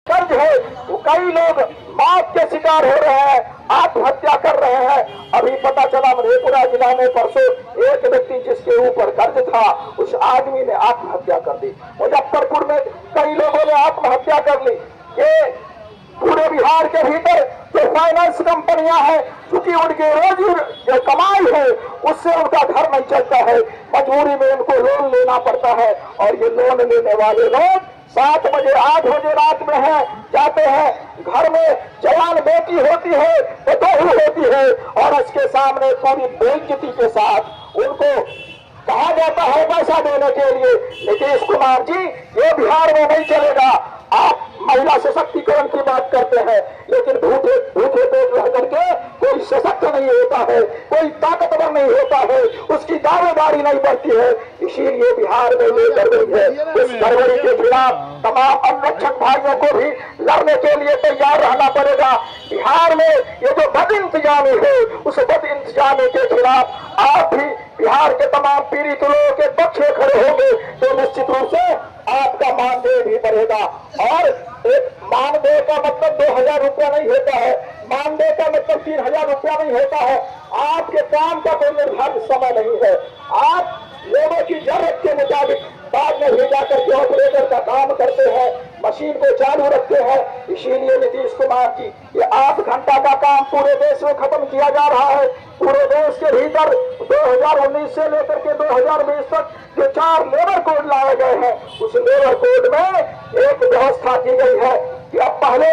कर्ज है वो कई लोग मौत के शिकार हो रहे हैं, आत्महत्या कर रहे हैं। अभी पता चला मधेपुरा जिला में परसों एक व्यक्ति जिसके ऊपर कर्ज था उस आदमी ने आत्महत्या कर दी। मुजफ्फरपुर में कई लोगों ने आत्महत्या कर ली। ये पूरे बिहार के भीतर जो फाइनेंस कंपनियां हैं, क्योंकि उनकी रोजी जो कमाई है उससे उनका घर नहीं चलता है, मजबूरी में उनको लोन लेना पड़ता है। और ये लोन लेने वाले लोग 7 बजे 8 बजे रात में है जाते हैं, घर में जवान बेटी होती है तो बहू होती है और उसके सामने पूरी बेइज्जती के साथ उनको कहा जाता है पैसा देने के लिए। नीतीश कुमार जी, ये बिहार में नहीं चलेगा। आप महिला सशक्तिकरण की बात करते हैं, लेकिन भूखे भूखे पेट रह करके कोई सशक्त नहीं होता है, कोई ताकतवर नहीं होता है, उसकी दावेदारी नहीं बढ़ती है। इसीलिए बिहार में ये गड़बड़ी है। उस गड़बड़ी के खिलाफ तमाम अंगरक्षक भाइयों को भी लड़ने के लिए तैयार रहना पड़ेगा। बिहार में ये जो बद इंतजामी है, उस बद इंतजामी के खिलाफ आप भी बिहार के तमाम पीड़ित लोगों के पक्ष में खड़े होंगे तो निश्चित रूप से आपका मानदेय भी बढ़ेगा। और एक मानदेय का मतलब 2000 रुपया नहीं होता है, मानदेय का मतलब 3000 रुपया नहीं होता है। आपके काम का कोई निर्धारित समय नहीं है, आप लोगों की जरूरत के मुताबिक बाद में भी जाकर के ऑपरेटर का काम करते हैं, मशीन को चालू रखते हैं। इसीलिए नीतीश कुमार जी, ये 8 घंटा का काम पूरे देश में खत्म किया जा रहा है। पूरे देश के भीतर 2019 से लेकर के 2020 तक जो 4 लेबर कोड लाए गए हैं, उस लेबर कोड में एक व्यवस्था की गई है कि अब पहले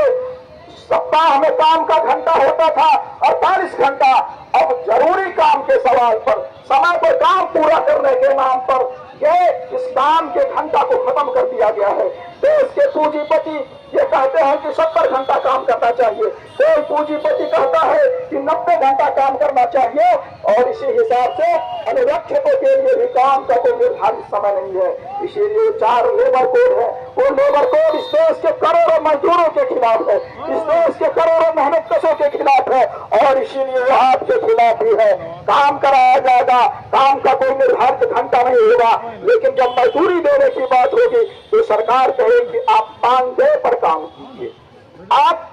सप्ताह में काम का घंटा होता था 48 घंटा, अब जरूरी काम के सवाल पर समय पर काम पूरा करने के नाम पर ये इस काम के घंटा को खत्म कर दिया गया है। देश के पूंजीपति ये कहते हैं कि 70 घंटा काम करना चाहिए, कोई पूंजीपति कहता है कि 90 घंटा काम करना चाहिए। और इसी हिसाब से अनुरक्षकों के लिए भी काम का कोई निर्धारित समय नहीं है। इसीलिए 4 लेबर कोड है, वो लेबर कोड इस देश के करोड़ों मजदूरों के खिलाफ है, इस देश के करोड़ों मेहनत कशों के खिलाफ है और इसीलिए वो आपके खिलाफ भी है। काम कराया जाएगा, काम का कोई निर्धारित घंटा नहीं होगा, लेकिन जब मजदूरी देने की बात होगी तो सरकार कहेगी आप मानदेय पर काम कीजिए। आप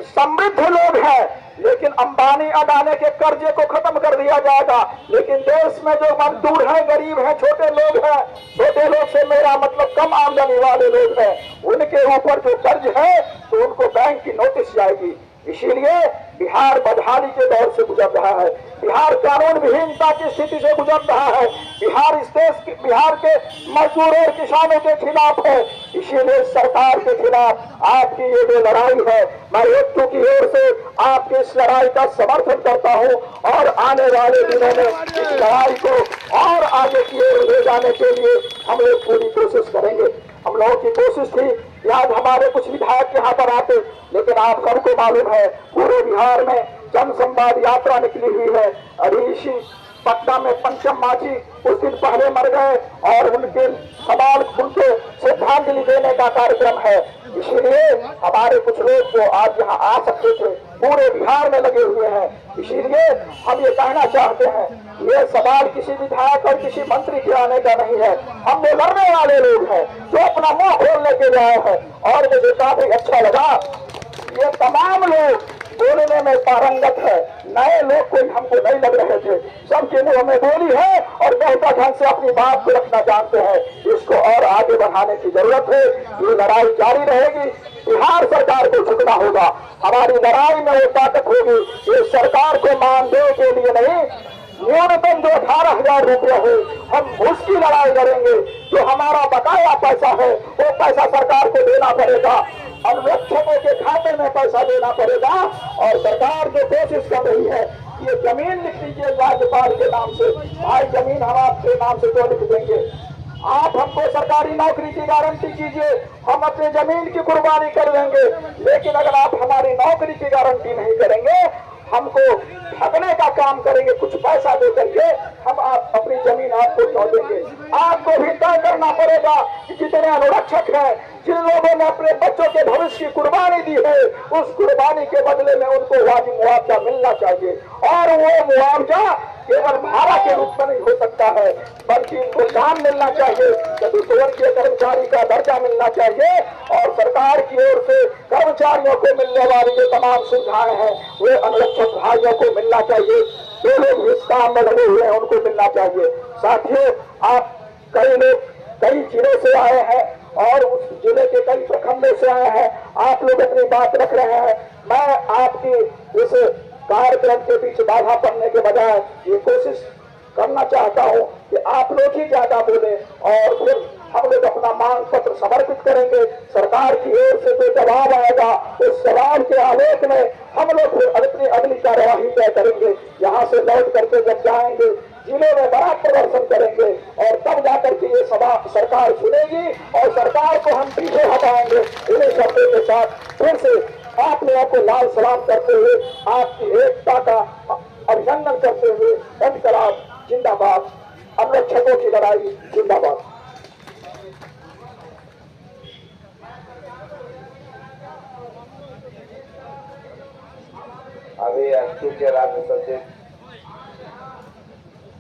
समृद्ध लोग हैं, लेकिन अंबानी अडानी के कर्जे को खत्म कर दिया जाएगा। लेकिन देश में जो मजदूर हैं, गरीब हैं, छोटे लोग हैं, छोटे लोग से मेरा मतलब कम आमदनी वाले लोग हैं, उनके ऊपर जो कर्ज है तो उनको बैंक की नोटिस जाएगी। इसीलिए बिहार बदहाली के दौर से गुजर रहा है, बिहार कानून विहीनता की स्थिति से गुजर रहा है, बिहार इस देश बिहार के मजदूरों और किसानों के खिलाफ है। इसीलिए सरकार के खिलाफ आपकी ये जो लड़ाई है, मैं एकता की ओर से आपकी इस लड़ाई का समर्थन करता हूं और आने वाले दिनों में इस लड़ाई को और आगे की ओर ले जाने के लिए हम लोग पूरी कोशिश करेंगे। हम लोगों की कोशिश थी, याद हमारे कुछ विधायक यहाँ पर आते, लेकिन आप सबको मालूम है पूरे बिहार में जन संवाद यात्रा निकली हुई है। अभी इसी पटना में पंचम मांझी कुछ दिन पहले मर गए और उनके सवाल उनको श्रद्धांजलि देने का कार्यक्रम है। इसीलिए हमारे कुछ लोग जो आज यहाँ आ सकते थे पूरे बिहार में लगे हुए हैं। इसीलिए हम ये कहना चाहते हैं, ये सवाल किसी विधायक और किसी मंत्री के आने का नहीं है, हम वो लड़ने वाले लोग हैं जो अपना मुंह खोलने के लिए आए हैं। और मुझे काफी अच्छा लगा, ये तमाम लोग बोलने में पारंगत है, नए लोग कोई हमको नहीं लग रहे थे, सबके मुंह में बोली है और बेहतर ढंग से अपनी बात को रखना जानते हैं। इसको और आगे बढ़ाने की जरूरत है, ये लड़ाई जारी रहेगी। बिहार सरकार को झुकना होगा, हमारी लड़ाई में वो ताकत होगी। ये सरकार को मानदेय के लिए नहीं, न्यूनतम जो 18,000 रुपया है हम उसकी लड़ाई करेंगे। जो हमारा बकाया पैसा है वो पैसा सरकार को देना पड़ेगा, अनुरक्षकों के खाते में पैसा देना पड़ेगा। और सरकार जो कोशिश कर रही है, ये जमीन लिख दीजिए राज्यपाल के नाम से, भाई जमीन हम आपके नाम से तो लिख देंगे, आप हमको सरकारी नौकरी की गारंटी कीजिए, हम अपनी जमीन की कुर्बानी कर लेंगे। लेकिन अगर आप हमारी नौकरी की गारंटी नहीं करेंगे, हमको ठगने का काम करेंगे, कुछ पैसा दे करके हम आप अपनी जमीन आपको क्यों देंगे। आपको भी तय करना पड़ेगा कि जितने अनुरक्षक हैं, जिन लोगों ने अपने बच्चों के भविष्य की कुर्बानी दी है, उस कुर्बानी के बदले में उनको वाजिब मुआवजा मिलना चाहिए। और वो मुआवजा केवल भाड़ा के रूप में नहीं हो सकता है, बल्कि इनको काम मिलना चाहिए, चतुर्थ वर्गीय कर्मचारी का दर्जा मिलना चाहिए और सरकार की ओर से कर्मचारियों को मिलने वाली जो तमाम सुविधाएं हैं वे अनुरक्षक भाइयों को मिलना चाहिए। जो लोग इस काम में लगे हुए हैं उनको मिलना चाहिए। साथियों, आप कई लोग कई जिलों से आए हैं और उस जिले के कई प्रखंडों से आए हैं। आप लोग अपनी बात रख रहे हैं। मैं आपकी इस कार्यक्रम के पीछे बाधा पड़ने के बजाय ये कोशिश करना चाहता हूं कि आप लोग ही ज्यादा बोले और फिर हम लोग अपना मांग पत्र समर्पित करेंगे। सरकार की ओर से जो जवाब आएगा उस जवाब के आलोक में हम लोग फिर अपनी अगली कार्यवाही तय करेंगे। यहाँ से लौट करके जब जाएंगे जिलों में बड़ा प्रदर्शन करेंगे और तब जाकर के ये सभा सरकार सुनेगी और सरकार को हम पीछे हटाएंगे। इन्हीं शब्दों के साथ फिर से आप लोगों को लाल सलाम करते हुए आपकी एकता का अभिनंदन करते हुए इंकलाब जिंदाबाद, अनुरक्षकों की लड़ाई जिंदाबाद। अभी एसपी के राज्य सचिव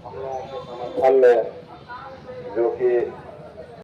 हम लोगों के समर्थन में जो कि